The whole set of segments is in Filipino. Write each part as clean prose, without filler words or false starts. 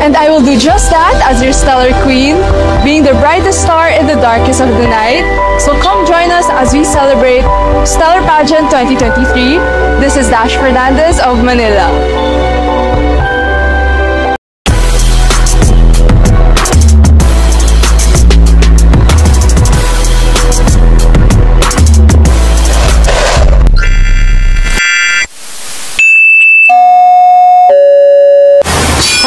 And I will do just that as your stellar queen, being the brightest star in the darkest of the night. So come join us as we celebrate Stellar Pageant 2023. This is Dash Fernandez of Manila.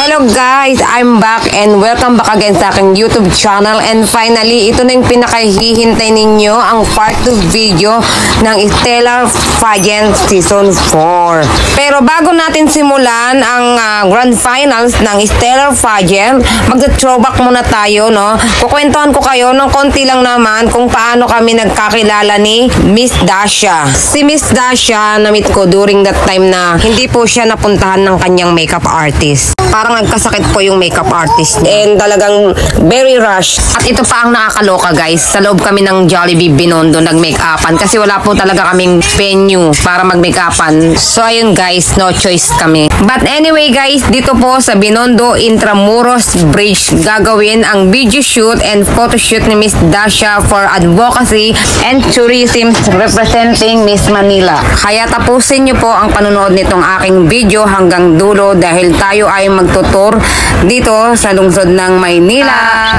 Hello guys, I'm back and welcome back again sa aking YouTube channel. And finally, ito na yung pinakahihintay ninyo, ang part 2 video ng Stellar Pageant Season 4. Pero bago natin simulan ang Grand Finals ng Stellar Pageant, mag-throwback muna tayo, no? Kukwentuhan ko kayo ng konti lang naman kung paano kami nagkakilala ni Miss Dasha. Si Miss Dasha, na-meet ko during that time na hindi po siya napuntahan ng kanyang makeup artist. Parang nagkasakit po yung makeup artist and talagang very rush. At ito pa ang nakakaloka guys, sa loob kami ng Jollibee Binondo nag-make-upan kasi wala po talaga kaming venue para mag-make-upan. So ayun guys, no choice kami. But anyway guys, dito po sa Binondo Intramuros Bridge gagawin ang video shoot and photo shoot ni Miss Dasha for advocacy and tourism representing Miss Manila. Kaya tapusin nyo po ang panonood nitong aking video hanggang dulo dahil tayo ay magtutur dito sa lungsod ng Maynila.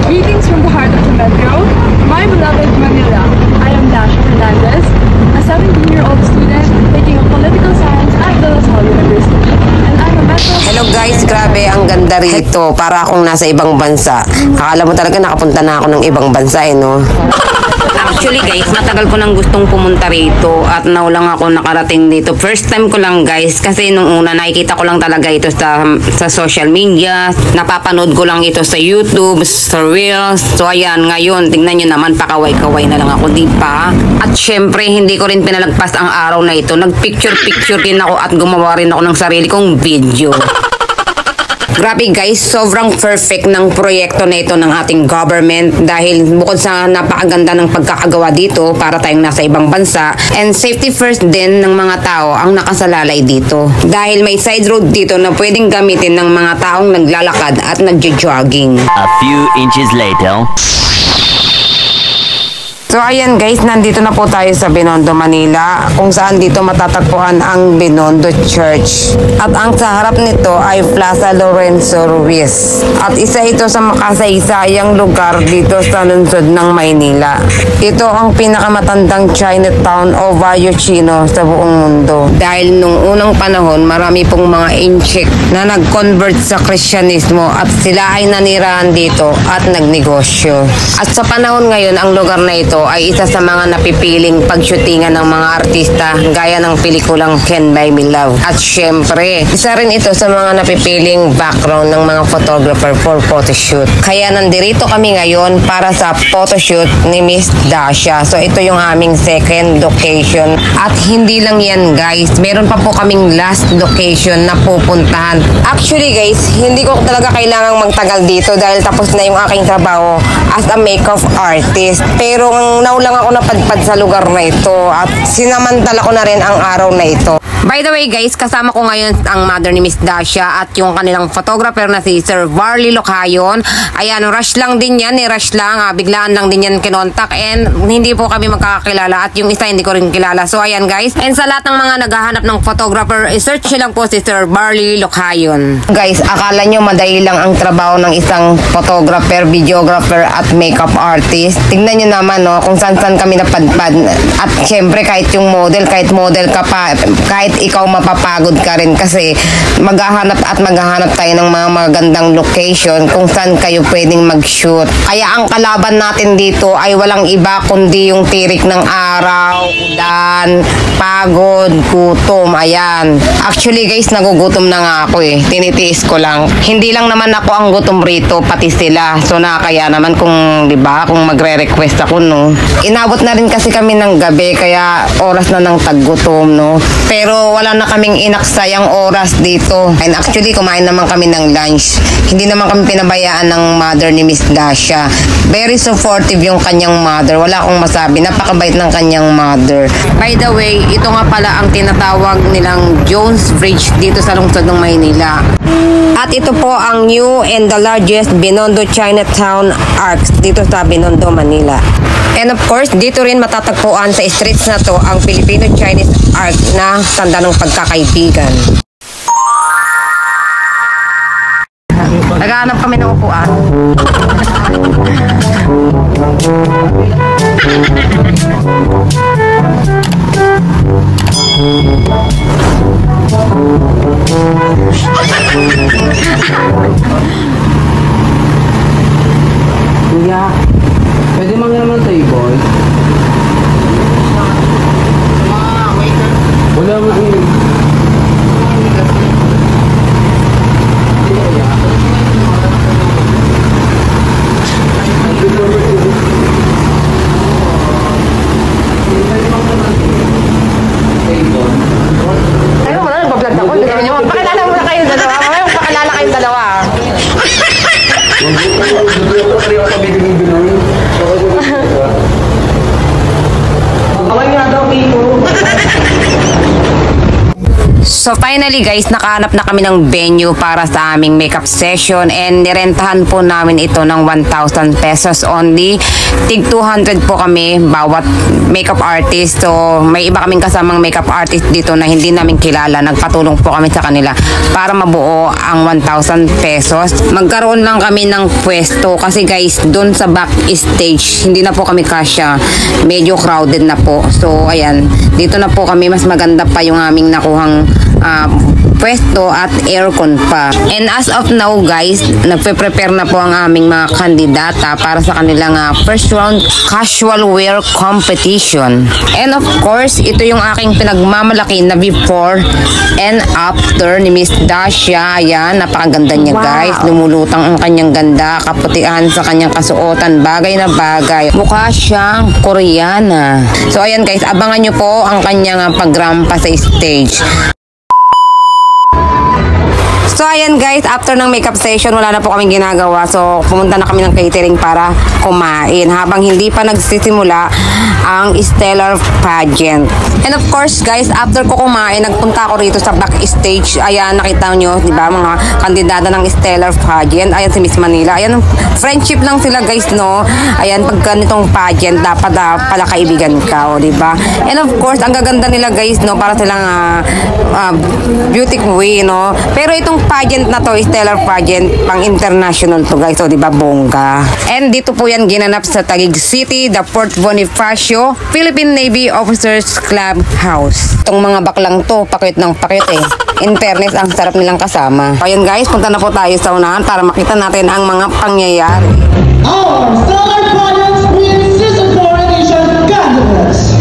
Greetings from the heart of the metro, my beloved Manila. I am Dash Fernandez, a 17-year-old student taking a political science at De La Salle University. And I'm a metro... Hello guys, grabe ang ganda rito. Para akong nasa ibang bansa. Akala mo talaga nakapunta na ako ng ibang bansa no? Actually guys, matagal ko nang gustong pumunta rito at now lang ako nakarating dito. First time ko lang guys kasi nung una nakikita ko lang talaga ito sa social media. Napapanood ko lang ito sa YouTube, sa Reels. So ayan, ngayon tingnan nyo naman, pakaway-kaway na lang ako, di pa? At syempre hindi ko rin pinalagpas ang araw na ito. Nagpicture-picture din ako at gumawa rin ako ng sarili kong video. Grabe guys, sobrang perfect ng proyekto na ito ng ating government dahil bukod sa napakaganda ng pagkakagawa dito para tayong nasa ibang bansa and safety first din ng mga tao ang nakasalalay dito. Dahil may side road dito na pwedeng gamitin ng mga taong naglalakad at nagjo-jogging. A few inches later. So ayan guys, nandito na po tayo sa Binondo, Manila, kung saan dito matatagpuan ang Binondo Church. At ang sa harap nito ay Plaza Lorenzo Ruiz. At isa ito sa makasaysayang lugar dito sa lungsod ng Maynila. Ito ang pinakamatandang Chinatown o Barrio Chino sa buong mundo. Dahil nung unang panahon, marami pong mga inchik na nag-convert sa Kristyanismo at sila ay nanirahan dito at nagnegosyo. At sa panahon ngayon, ang lugar na ito ay isa sa mga napipiling pagshootingan ng mga artista gaya ng pelikulang Can Buy Me Love. At syempre, isa rin ito sa mga napipiling background ng mga photographer for photoshoot. Kaya nandirito kami ngayon para sa photoshoot ni Miss Dasha. So ito yung aming second location. At hindi lang yan guys, meron pa po kaming last location na pupuntahan. Actually guys, hindi ko talaga kailangang magtagal dito dahil tapos na yung aking trabaho as a makeup artist. Pero naulang ako napadpad sa lugar na ito at sinamantala ko na rin ang araw na ito. By the way guys, kasama ko ngayon ang mother ni Miss Dasha at yung kanilang photographer na si Sir Varley Locayon. Ayan, rush lang din yan, rush lang, biglaan lang din yan kinontak and hindi po kami magkakakilala at yung isa hindi ko rin kilala. So ayan guys, and sa lahat ng mga naghahanap ng photographer, search nyo lang po si Sir Varley Locayon. Guys, akala nyo madali lang ang trabaho ng isang photographer, videographer at makeup artist. Tignan nyo naman no, kung saan kami napadpad. At syempre kahit yung model, kahit model ka pa, kahit ikaw mapapagod ka rin kasi maghahanap tayo ng mga magandang location kung saan kayo pwedeng mag-shoot. Kaya ang kalaban natin dito ay walang iba kundi yung tirik ng araw, ulan, pagod, gutom. Ayan. Actually guys, nagugutom na nga ako tinitiis ko lang. Hindi lang naman ako ang gutom rito, pati sila. So nakakaya naman kung, di ba, kung magre-request ako, no. Inabot na rin kasi kami ng gabi kaya oras na ng taggutom, no. Pero So wala na kaming inaksayang oras dito. And actually kumain naman kami ng lunch. Hindi naman kami pinabayaan ng mother ni Miss Dasha. Very supportive yung kanyang mother. Wala akong masabi. Napakabait ng kanyang mother. By the way, ito nga pala ang tinatawag nilang Jones Bridge dito sa lungsod ng Maynila. At ito po ang new and the largest Binondo Chinatown Arcs dito sa Binondo, Manila. And of course, dito rin matatagpuan sa streets na to ang Filipino-Chinese Arc na tanda ng pagkakaibigan. Naghahanap kami ng upuan. Kuya, pwede mga naman table? Wala nga yun. Ayun mo na, nagbablog ako. Pakilala muna kayong dalawa. Pakilala kayong dalawa. So finally guys, nakahanap na kami ng venue para sa aming makeup session and nirentahan po namin ito ng 1,000 pesos only. Tig 200 po kami bawat makeup artist. So may iba kaming kasamang makeup artist dito na hindi namin kilala. Nagpatulong po kami sa kanila para mabuo ang 1,000 pesos. Magkaroon lang kami ng pwesto kasi guys, doon sa backstage hindi na po kami kasya. Medyo crowded na po. So ayan, dito na po kami. Mas maganda pa yung aming nakuhang pwesto at aircon pa. And as of now guys, nagpe-prepare na po ang aming mga kandidata para sa kanilang first round casual wear competition. And of course, ito yung aking pinagmamalaki na before and after ni Miss Dasha. Ayan, napakaganda niya guys. Lumulutang ang kanyang ganda, kaputihan sa kanyang kasuotan, bagay na bagay. Mukha siyang Koreana. So ayan guys, abangan nyo po ang kanyang pagrampa sa stage. So ayan guys, after ng makeup session, wala na po kaming ginagawa. So pumunta na kami ng catering para kumain habang hindi pa nagsisimula ang stellar pageant. And of course guys, after ko kumain, nagpunta ako rito sa backstage. Ayan, nakita nyo, di ba, mga kandidata ng stellar pageant. Ayan si Miss Manila. Ayan, friendship lang sila guys, no. Ayan, pag ganitong pageant, dapat pala kaibigan ka, di ba? And of course, ang gaganda nila guys, no, para silang beauty queen, no. Pero itong pageant na to, stellar pageant, pang international to guys, so di ba, bongga. And dito po yan ginanap sa Taguig City, the Fort Bonifacio Philippine Navy Officers Club House. Itong mga baklang to, pakit ng pakit eh. In fairness, ang sarap nilang kasama. So, ayan guys, punta na po tayo sa unahan para makita natin ang mga pangyayari. Our stellar pageant queen season 4 edition candidates.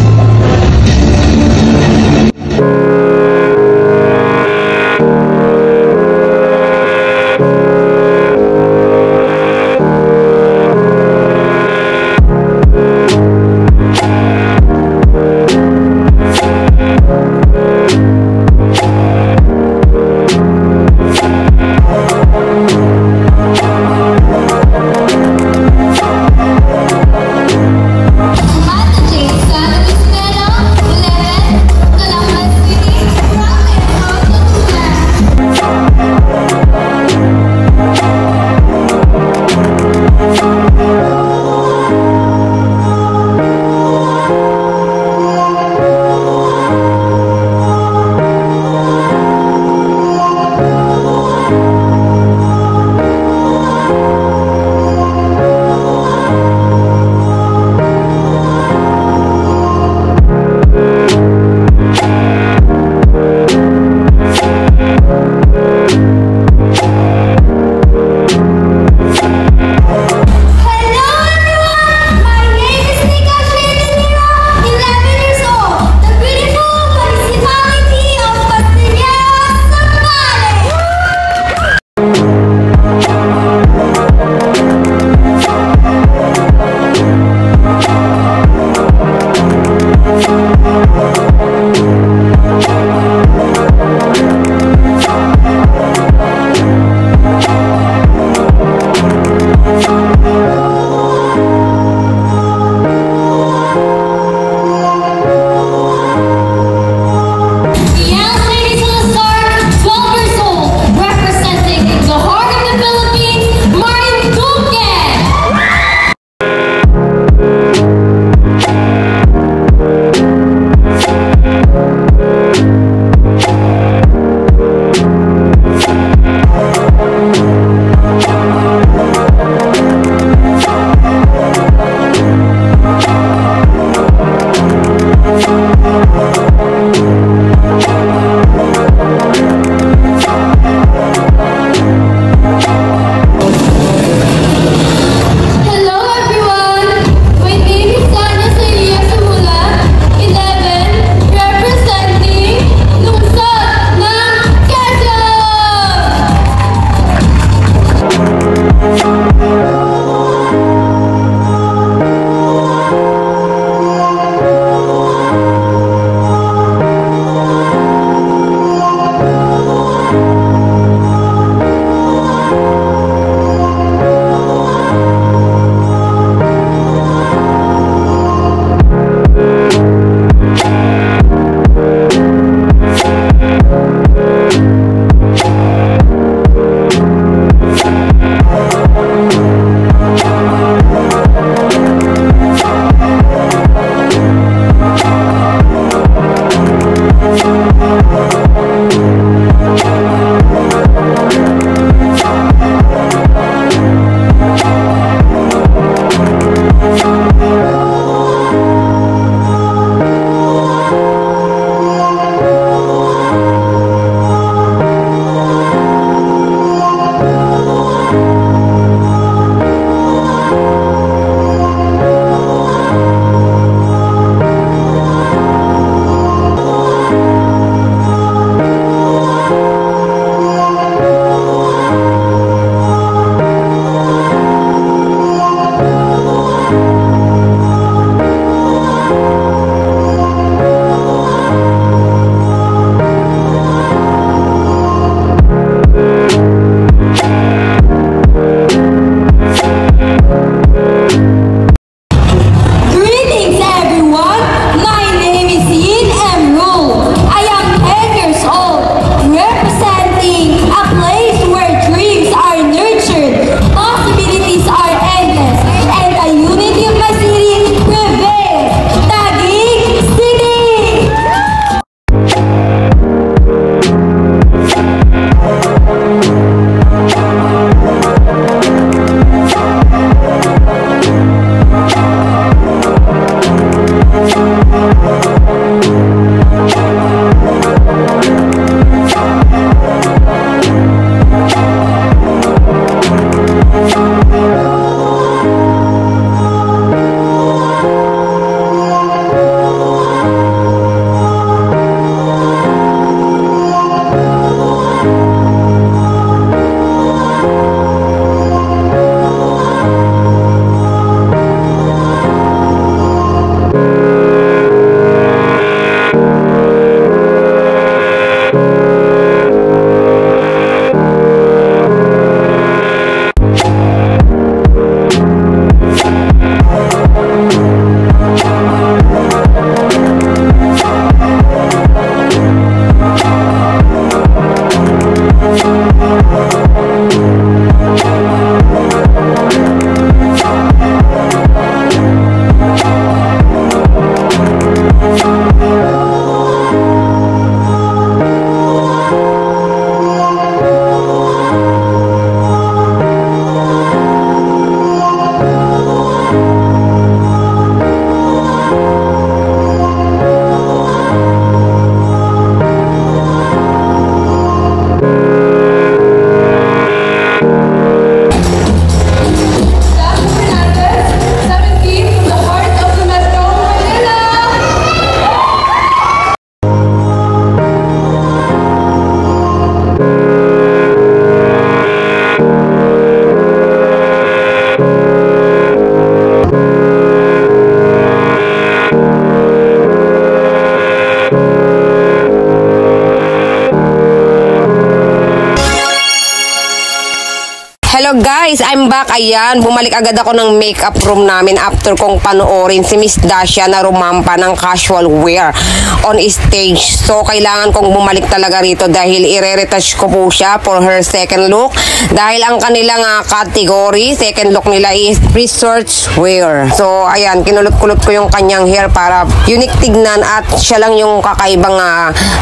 Hello guys, I'm back. Ayan, bumalik agad ako ng makeup room namin after kong panoorin si Miss Dasha na rumampa ng casual wear on stage. So, kailangan kong bumalik talaga rito dahil i-retouch ko po siya for her second look. Dahil ang kanilang category, second look nila is research wear. So, ayan, kinulot-kulot ko yung kanyang hair para unique tignan at siya lang yung kakaibang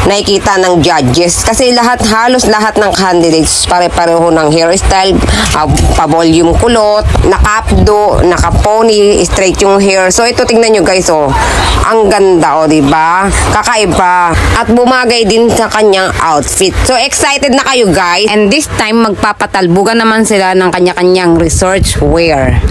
nakikita ng judges. Kasi halos lahat ng candidates pare-pareho ng hairstyle, pa-volume kulot, naka-updo, naka-pony, straight yung hair. So ito tingnan nyo guys, oh. Ang ganda, oh, diba? Kakaiba. At bumagay din sa kanyang outfit. So excited na kayo guys. And this time magpapatalbugan naman sila ng kanya-kanyang research wear.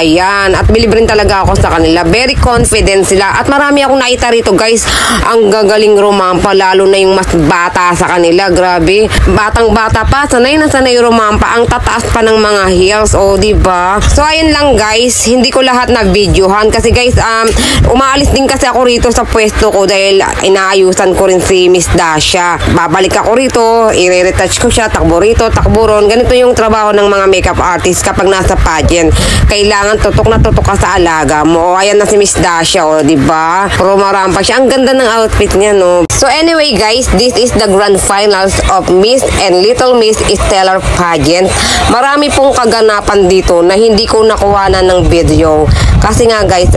Ayan, at bilib rin talaga ako sa kanila. Very confident sila. At marami akong nakita rito guys. Ang gagaling rumampa, lalo na yung mas bata sa kanila. Grabe. Batang-bata pa. Sanay na sanay rumampa. Ang tataas pa ng mga heels. O, diba? So, ayun lang guys. Hindi ko lahat na videohan. Kasi guys, umaalis din kasi ako rito sa pwesto ko dahil inaayusan ko rin si Miss Dasha. Babalik ako rito. I-retouch ko siya. Takbo rito, takbo ron. Ganito yung trabaho ng mga makeup artist kapag nasa pageant. Kailangan tutok na tutok ka sa alaga mo. Ayan na si Miss Dasha, oh, diba? Rumarampa siya. Ang ganda ng outfit niya, no? So anyway guys, this is the grand finals of Miss and Little Miss Stellar Pageant. Marami pong kaganapan dito na hindi ko nakuha na ng video. Kasi nga guys,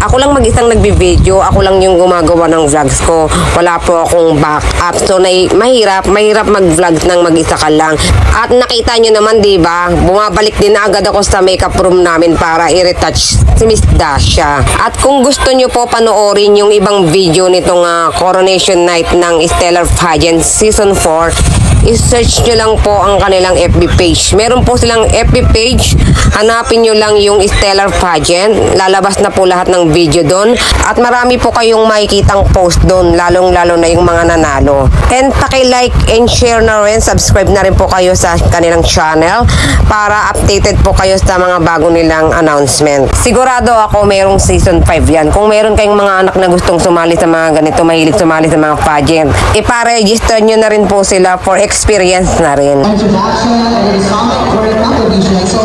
ako lang mag-isang nagbi-video. Ako lang yung gumagawa ng vlogs ko. Wala po akong backup. So mahirap mag-vlogs ng mag-isa ka lang. At nakita nyo naman, diba? Bumabalik din na agad ako sa makeup room namin para i-retouch si Miss Dasha. At kung gusto nyo po panoorin yung ibang video nitong coronation night ng Stellar Pageant Season 4, i-search nyo lang po ang kanilang FB page. Meron po silang FB page. Hanapin nyo lang yung Stellar Pageant. Lalabas na po lahat ng video doon. At marami po kayong makikitang post doon, lalong-lalo na yung mga nanalo. And paki-like and share na rin. Subscribe na rin po kayo sa kanilang channel para updated po kayo sa mga bago nilang announcement. Sigurado ako merong season 5 yan. Kung meron kayong mga anak na gustong sumali sa mga ganito, mahilig sumali sa mga pageant, ipa-register nyo na rin po sila for experience na rin. Introduction and it is something for a competition. So,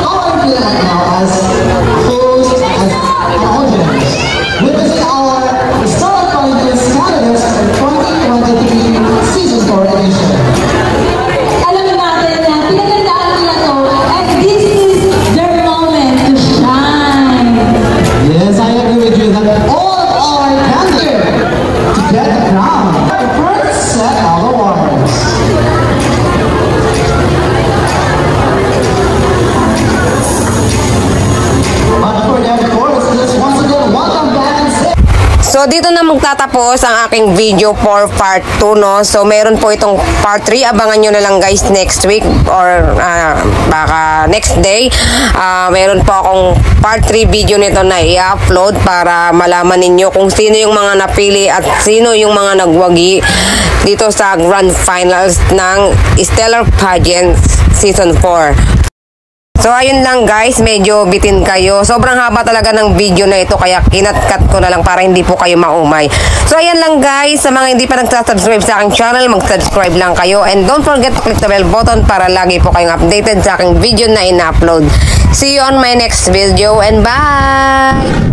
how are you feeling right now as host, as an audience? Witnessing our Stellar Pageant candidates for 2023 Season 4 edition. Alam natin na pinagandaan nila to and this is their moment to shine. Yes, I agree with you that all our candidates to get the crown. The first set of awards. But for that, of course, let's once again welcome back and say So, dito na magtatapos ang aking video for part 2, no? So, meron po itong part 3. Abangan nyo na lang guys next week or baka next day. Meron po akong part 3 video nito na i-upload para malaman ninyo kung sino yung mga napili at sino yung mga nagwagi dito sa grand finals ng Stellar Pageant Season 4. So, ayun lang guys, medyo bitin kayo. Sobrang haba talaga ng video na ito, kaya kinat-cut ko na lang para hindi po kayo maumay. So, ayan lang guys, sa mga hindi pa nagsasubscribe sa aking channel, mag-subscribe lang kayo. And don't forget to click the bell button para lagi po kayong updated sa aking video na in-upload. See you on my next video and bye!